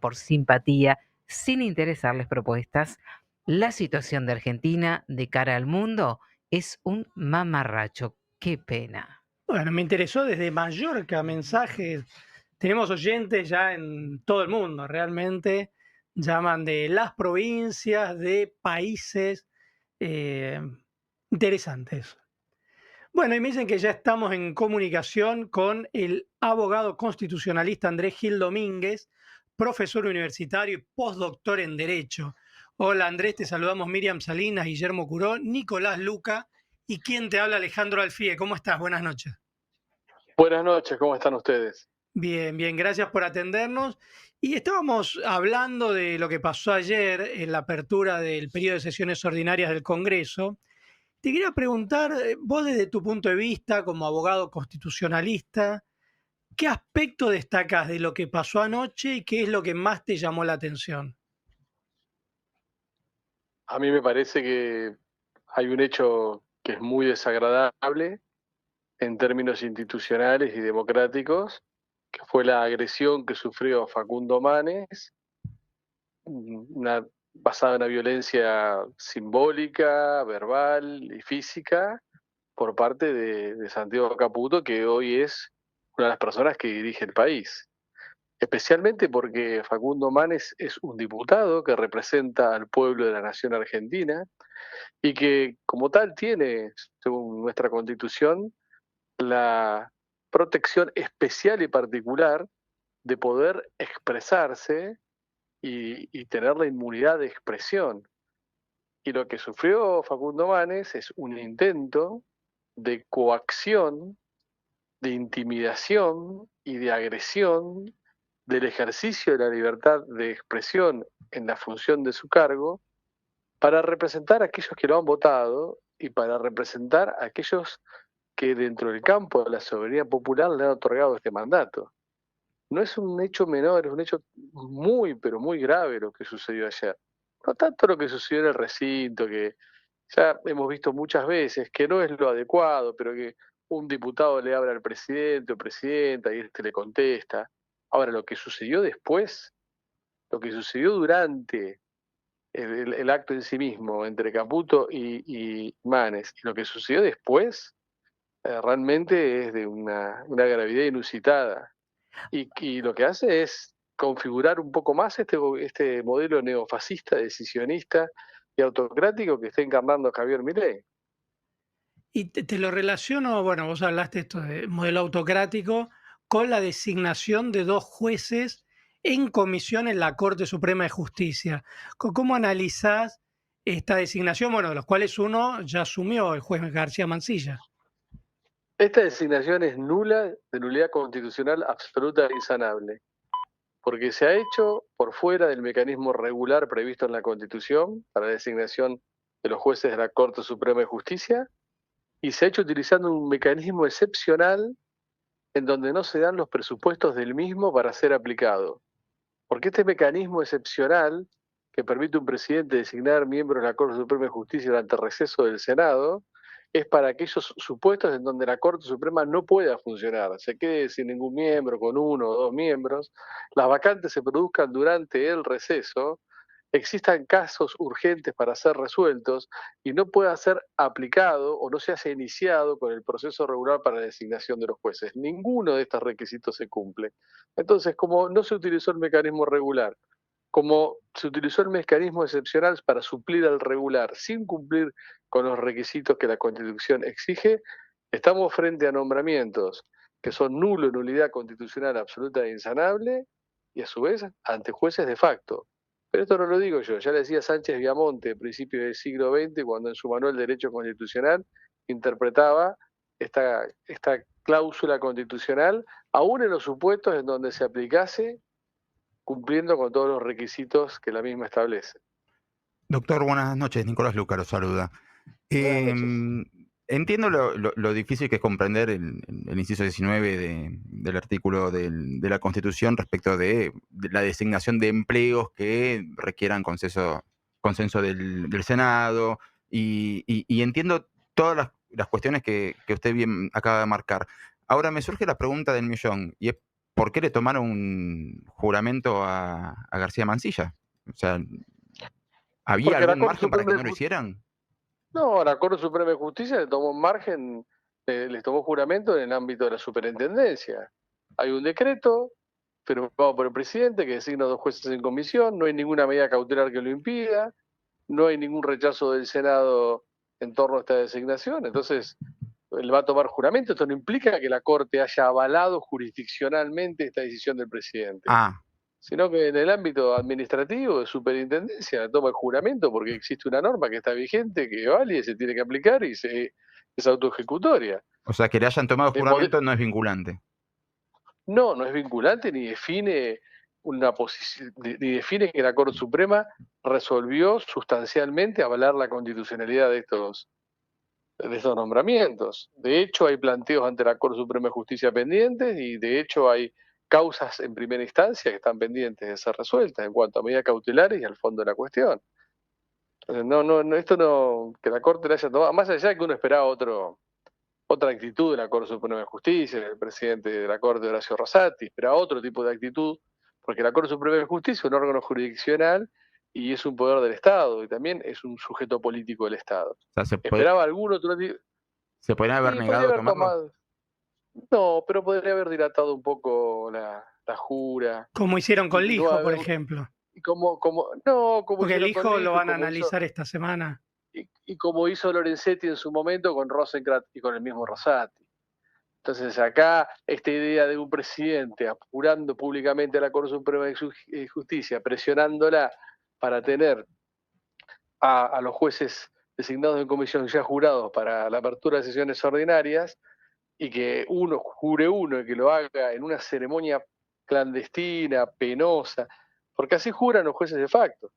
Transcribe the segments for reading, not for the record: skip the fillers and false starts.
por simpatía, sin interesarles propuestas, la situación de Argentina de cara al mundo es un mamarracho. Qué pena. Bueno, me interesó desde Mallorca mensajes. Tenemos oyentes ya en todo el mundo, realmente. Llaman de las provincias, de países eh, interesantes. Bueno, y me dicen que ya estamos en comunicación con el abogado constitucionalista Andrés Gil Domínguez, profesor universitario y postdoctor en Derecho. Hola Andrés, te saludamos Miriam Salinas, Guillermo Curó, Nicolás Luca y quien te habla Alejandro Alfie. ¿Cómo estás? Buenas noches. Buenas noches, ¿cómo están ustedes? Bien, bien, gracias por atendernos. Y estábamos hablando de lo que pasó ayer en la apertura del periodo de sesiones ordinarias del Congreso. Te quería preguntar, vos desde tu punto de vista como abogado constitucionalista, ¿qué aspecto destacas de lo que pasó anoche y qué es lo que más te llamó la atención? A mí me parece que hay un hecho que es muy desagradable en términos institucionales y democráticos, que fue la agresión que sufrió Facundo Manes, basada en una violencia simbólica, verbal y física por parte de Santiago Caputo, que hoy es una de las personas que dirige el país. Especialmente porque Facundo Manes es un diputado que representa al pueblo de la nación argentina y que como tal tiene, según nuestra constitución, la protección especial y particular de poder expresarse y tener la inmunidad de expresión. Y lo que sufrió Facundo Manes es un intento de coacción, de intimidación y de agresión del ejercicio de la libertad de expresión en la función de su cargo para representar a aquellos que lo han votado y para representar a aquellos que dentro del campo de la soberanía popular le han otorgado este mandato. No es un hecho menor, es un hecho muy, pero muy grave lo que sucedió ayer. No tanto lo que sucedió en el recinto, que ya hemos visto muchas veces, que no es lo adecuado, pero que un diputado le habla al presidente o presidenta y este le contesta. Ahora, lo que sucedió después, lo que sucedió durante el acto en sí mismo entre Caputo y Manes, y lo que sucedió después, realmente es de una gravedad inusitada. Y lo que hace es configurar un poco más este modelo neofascista, decisionista y autocrático que está encarnando Javier Milei. Y te lo relaciono, bueno, vos hablaste esto de modelo autocrático, con la designación de dos jueces en comisión en la Corte Suprema de Justicia. ¿Cómo analizás esta designación? Bueno, de los cuales uno ya asumió, el juez García Mansilla. Esta designación es nula, de nulidad constitucional absoluta e insanable, porque se ha hecho por fuera del mecanismo regular previsto en la Constitución para la designación de los jueces de la Corte Suprema de Justicia, y se ha hecho utilizando un mecanismo excepcional en donde no se dan los presupuestos del mismo para ser aplicado. Porque este mecanismo excepcional que permite a un presidente designar miembros de la Corte Suprema de Justicia durante el receso del Senado es para aquellos supuestos en donde la Corte Suprema no pueda funcionar, se quede sin ningún miembro, con uno o dos miembros, las vacantes se produzcan durante el receso, existan casos urgentes para ser resueltos y no pueda ser aplicado o no se haya iniciado con el proceso regular para la designación de los jueces. Ninguno de estos requisitos se cumple. Entonces, como no se utilizó el mecanismo regular, como se utilizó el mecanismo excepcional para suplir al regular sin cumplir con los requisitos que la Constitución exige, estamos frente a nombramientos que son nulo, nulidad constitucional absoluta e insanable, y a su vez ante jueces de facto. Pero esto no lo digo yo, ya le decía Sánchez Viamonte a principios del siglo XX, cuando en su manual de Derecho Constitucional interpretaba esta cláusula constitucional, aún en los supuestos en donde se aplicase cumpliendo con todos los requisitos que la misma establece. Doctor, buenas noches. Nicolás Luca lo saluda. Buenas noches. Entiendo lo difícil que es comprender el inciso 19 del artículo de la Constitución respecto de la designación de empleos que requieran consenso del Senado y entiendo todas las cuestiones que usted bien acaba de marcar. Ahora me surge la pregunta del millón y es ¿por qué le tomaron un juramento a García Mansilla? O sea, ¿había Porque la algún Corte margen para Suprema que de no lo Justicia, hicieran? no, la Corte Suprema de Justicia le tomó un margen, les tomó juramento en el ámbito de la superintendencia. Hay un decreto firmado por el presidente que designa 2 jueces en comisión, no hay ninguna medida cautelar que lo impida, no hay ningún rechazo del Senado en torno a esta designación, entonces él va a tomar juramento. Esto no implica que la Corte haya avalado jurisdiccionalmente esta decisión del presidente, Ah, sino que en el ámbito administrativo de superintendencia toma el juramento porque existe una norma que está vigente, que vale, se tiene que aplicar y es autoejecutoria. o sea, que le hayan tomado De poder- juramento no es vinculante. no, no es vinculante ni define una posición, ni define que la Corte Suprema resolvió sustancialmente avalar la constitucionalidad de estos nombramientos. De hecho, hay planteos ante la Corte Suprema de Justicia pendientes y de hecho hay causas en primera instancia que están pendientes de ser resueltas en cuanto a medidas cautelares y al fondo de la cuestión. Entonces, esto no, que la Corte le haya tomado, más allá de que uno esperaba otra actitud de la Corte Suprema de Justicia, del presidente de la Corte, Horacio Rosati, esperaba otro tipo de actitud, porque la Corte Suprema de Justicia es un órgano jurisdiccional y es un poder del Estado y también es un sujeto político del Estado. O sea, Esperaba algún otro tipo. se podrían haber Sí, podría negado a haber tomarlo. tomado. No, pero podría haber dilatado un poco la jura. Como hicieron con Y no Lijo, por haber. ejemplo. Y no, como Porque el hicieron con Lijo lo Lijo, van a analizar esta semana. y como hizo Lorenzetti en su momento con Rosenkrantz y con el mismo Rosati. Entonces acá esta idea de un presidente apurando públicamente a la Corte Suprema de Justicia, presionándola para tener a los jueces designados en comisión ya jurados para la apertura de sesiones ordinarias, y que jure uno y que lo haga en una ceremonia clandestina, penosa, porque así juran los jueces de facto,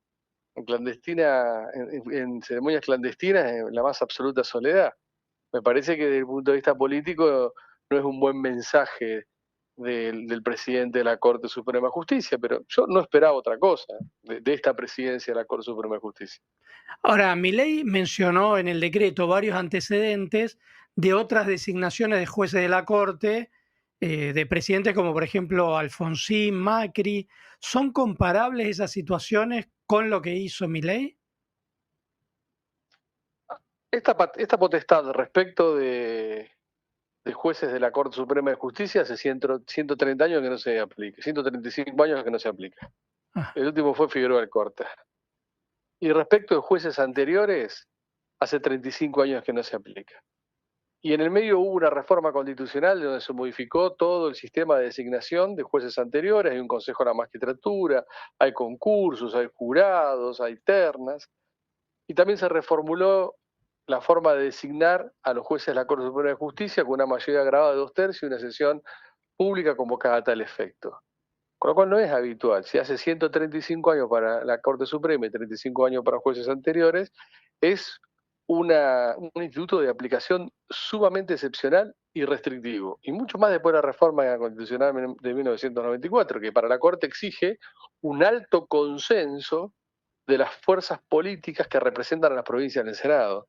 en ceremonias clandestinas, en la más absoluta soledad. Me parece que desde el punto de vista político no es un buen mensaje del presidente de la Corte Suprema de Justicia, pero yo no esperaba otra cosa de esta presidencia de la Corte Suprema de Justicia. Ahora, Milei mencionó en el decreto varios antecedentes de otras designaciones de jueces de la Corte, de presidentes como por ejemplo Alfonsín, Macri. ¿Son comparables esas situaciones con lo que hizo Milei? Esta potestad respecto de jueces de la Corte Suprema de Justicia hace 130 años que no se aplica, 135 años que no se aplica. Ah, El último fue Figueroa Alcorta. Y respecto de jueces anteriores, hace 35 años que no se aplica. Y en el medio hubo una reforma constitucional donde se modificó todo el sistema de designación de jueces anteriores, hay un consejo de la magistratura, hay concursos, hay jurados, hay ternas, y también se reformuló la forma de designar a los jueces de la Corte Suprema de Justicia con una mayoría grabada de 2/3 y una sesión pública convocada a tal efecto. Con lo cual no es habitual. Si hace 135 años para la Corte Suprema y 35 años para jueces anteriores, es un instituto de aplicación sumamente excepcional y restrictivo. Y mucho más después de la reforma constitucional de 1994, que para la Corte exige un alto consenso de las fuerzas políticas que representan a las provincias en el Senado.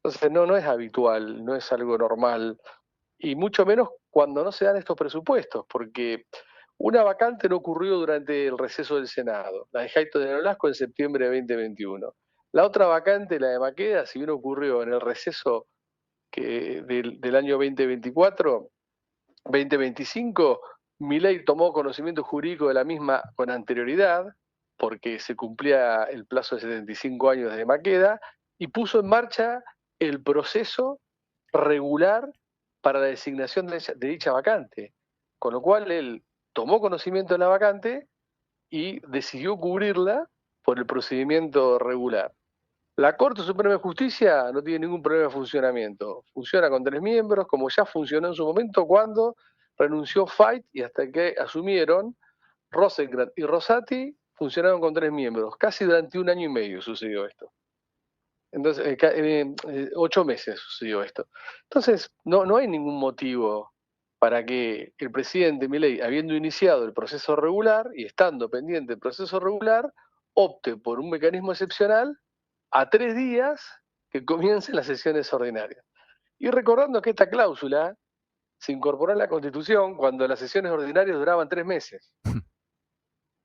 Entonces no es habitual, no es algo normal, y mucho menos cuando no se dan estos presupuestos, porque una vacante no ocurrió durante el receso del Senado, la de Jaito de Nolasco en septiembre de 2021. La otra vacante, la de Maqueda, si bien ocurrió en el receso del año 2024, 2025, Milei tomó conocimiento jurídico de la misma con anterioridad, porque se cumplía el plazo de 75 años de Maqueda, y puso en marcha el proceso regular para la designación de dicha vacante. Con lo cual él tomó conocimiento de la vacante y decidió cubrirla por el procedimiento regular. La Corte Suprema de Justicia no tiene ningún problema de funcionamiento. Funciona con 3 miembros, como ya funcionó en su momento cuando renunció Fait y hasta que asumieron Rosenkrantz y Rosati, funcionaron con 3 miembros. Casi durante 1 año y medio sucedió esto. Entonces, 8 meses sucedió esto. Entonces, no hay ningún motivo para que el presidente Milei, habiendo iniciado el proceso regular y estando pendiente del proceso regular, opte por un mecanismo excepcional a 3 días que comiencen las sesiones ordinarias. Y recordando que esta cláusula se incorporó en la Constitución cuando las sesiones ordinarias duraban 3 meses.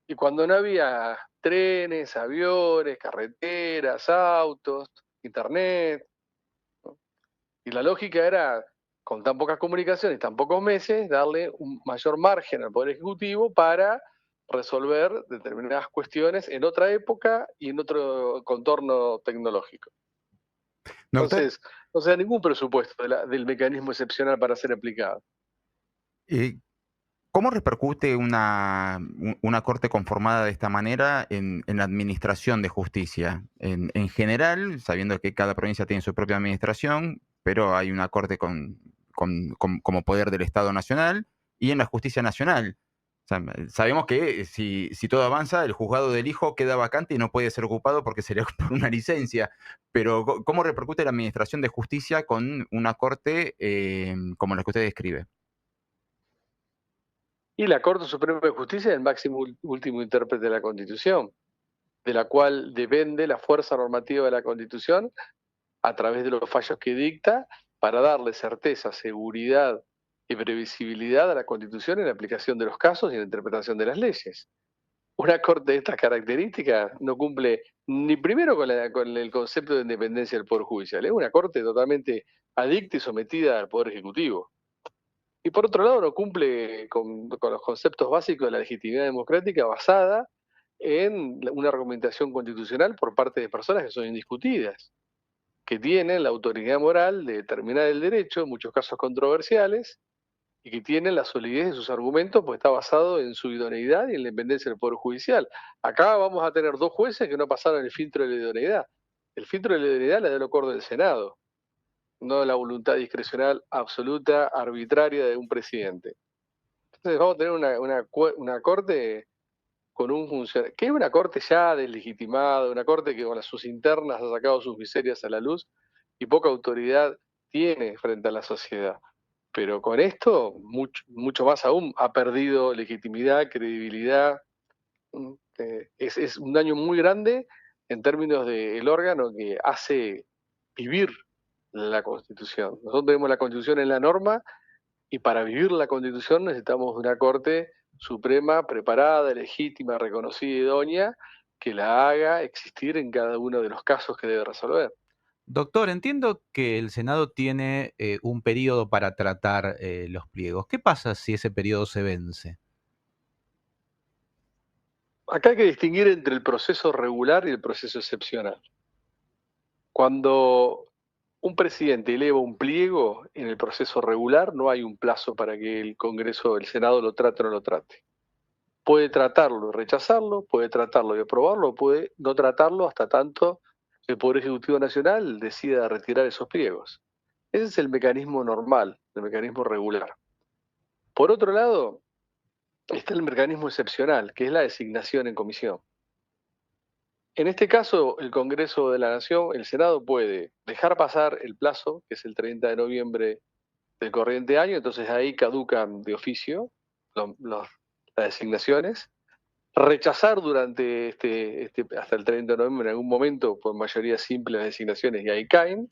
Y cuando no había trenes, aviones, carreteras, autos, internet, ¿no? Y la lógica era, con tan pocas comunicaciones, tan pocos meses, darle un mayor margen al Poder Ejecutivo para resolver determinadas cuestiones en otra época y en otro contorno tecnológico. Doctor, Entonces, no se da ningún presupuesto del mecanismo excepcional para ser aplicado. ¿cómo repercute una corte conformada de esta manera en la administración de justicia? En general, sabiendo que cada provincia tiene su propia administración, pero hay una corte como poder del Estado Nacional y en la justicia nacional. O sea, sabemos que si todo avanza, el juzgado del hijo queda vacante y no puede ser ocupado porque sería por una licencia. Pero ¿cómo repercute la administración de justicia con una corte como la que usted describe? Y la Corte Suprema de Justicia es el máximo último intérprete de la Constitución, de la cual depende la fuerza normativa de la Constitución a través de los fallos que dicta para darle certeza, seguridad y previsibilidad a la Constitución en la aplicación de los casos y en la interpretación de las leyes. Una Corte de estas características no cumple ni primero con el concepto de independencia del Poder Judicial, es una Corte totalmente adicta y sometida al Poder Ejecutivo. Y por otro lado, no cumple con los conceptos básicos de la legitimidad democrática basada en una argumentación constitucional por parte de personas que son indiscutidas, que tienen la autoridad moral de determinar el derecho, en muchos casos controversiales, y que tienen la solidez de sus argumentos, pues está basado en su idoneidad y en la independencia del Poder Judicial. Acá vamos a tener 2 jueces que no pasaron el filtro de la idoneidad. El filtro de la idoneidad le da el acuerdo del Senado, no la voluntad discrecional absoluta, arbitraria de un presidente. Entonces vamos a tener una corte con un funcionario, que es una corte ya deslegitimada, una corte que con sus internas ha sacado sus miserias a la luz y poca autoridad tiene frente a la sociedad. Pero con esto, mucho más aún, ha perdido legitimidad, credibilidad. Es un daño muy grande en términos del órgano que hace vivir la Constitución. Nosotros tenemos la Constitución en la norma y para vivir la Constitución necesitamos una Corte Suprema preparada, legítima, reconocida y idónea que la haga existir en cada uno de los casos que debe resolver. Doctor, entiendo que el Senado tiene un periodo para tratar los pliegos. ¿Qué pasa si ese periodo se vence? Acá hay que distinguir entre el proceso regular y el proceso excepcional. Cuando un presidente eleva un pliego en el proceso regular, no hay un plazo para que el Congreso, el Senado lo trate o no lo trate. Puede tratarlo y rechazarlo, puede tratarlo y aprobarlo, puede no tratarlo hasta tanto el Poder Ejecutivo Nacional decida retirar esos pliegos. Ese es el mecanismo normal, el mecanismo regular. Por otro lado, está el mecanismo excepcional, que es la designación en comisión. En este caso, el Congreso de la Nación, el Senado puede dejar pasar el plazo, que es el 30 de noviembre del corriente año, entonces ahí caducan de oficio las designaciones, rechazar durante hasta el 30 de noviembre en algún momento por mayoría simple las designaciones y ahí caen,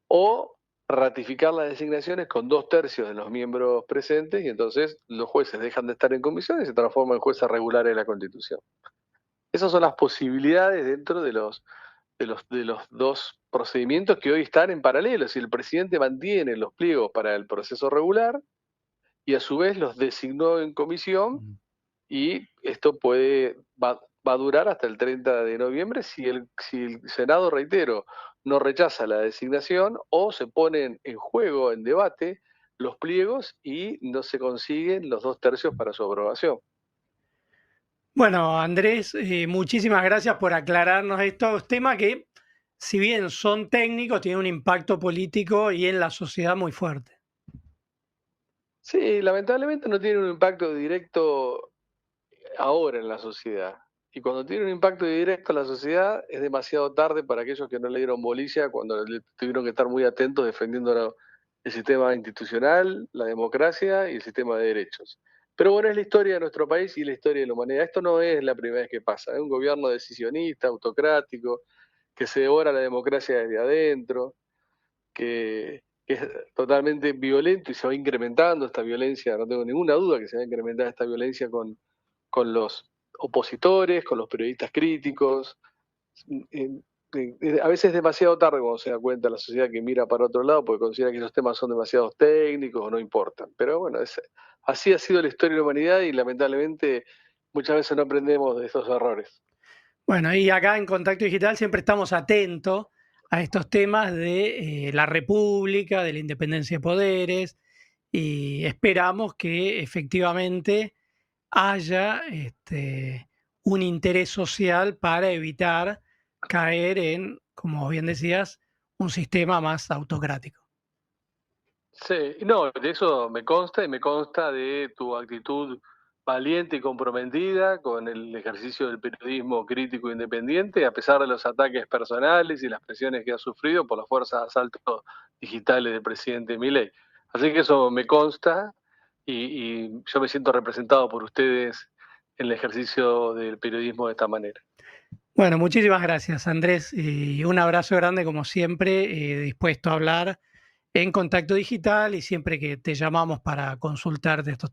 o ratificar las designaciones con 2/3 de los miembros presentes y entonces los jueces dejan de estar en comisión y se transforman en jueces regulares de la Constitución. Esas son las posibilidades dentro de los 2 procedimientos que hoy están en paralelo. Si el presidente mantiene los pliegos para el proceso regular y a su vez los designó en comisión, y esto va a durar hasta el 30 de noviembre si el Senado, reitero, no rechaza la designación o se ponen en juego, en debate, los pliegos y no se consiguen los 2/3 para su aprobación. Bueno, Andrés, muchísimas gracias por aclararnos estos temas que, si bien son técnicos, tienen un impacto político y en la sociedad muy fuerte. Sí, lamentablemente no tiene un impacto directo ahora en la sociedad. Y cuando tiene un impacto directo en la sociedad es demasiado tarde para aquellos que no le dieron bolilla cuando tuvieron que estar muy atentos defendiendo el sistema institucional, la democracia y el sistema de derechos. Pero bueno, es la historia de nuestro país y la historia de la humanidad. Esto no es la primera vez que pasa. Es un gobierno decisionista, autocrático, que se devora la democracia desde adentro, que que es totalmente violento y se va incrementando esta violencia, no tengo ninguna duda que se va a incrementar esta violencia con los opositores, con los periodistas críticos. A veces es demasiado tarde cuando se da cuenta la sociedad que mira para otro lado porque considera que esos temas son demasiado técnicos o no importan. Pero bueno, así ha sido la historia de la humanidad y lamentablemente muchas veces no aprendemos de esos errores. Bueno, y acá en Contacto Digital siempre estamos atentos a estos temas de la República, de la independencia de poderes, y esperamos que efectivamente haya un interés social para evitar caer en, como bien decías, un sistema más autocrático. Sí, no, de eso me consta y me consta de tu actitud valiente y comprometida con el ejercicio del periodismo crítico e independiente, a pesar de los ataques personales y las presiones que ha sufrido por las fuerzas de asalto digitales del presidente Milei. Así que eso me consta y yo me siento representado por ustedes en el ejercicio del periodismo de esta manera. Bueno, muchísimas gracias, Andrés, y un abrazo grande como siempre, dispuesto a hablar en Contacto Digital y siempre que te llamamos para consultar de estos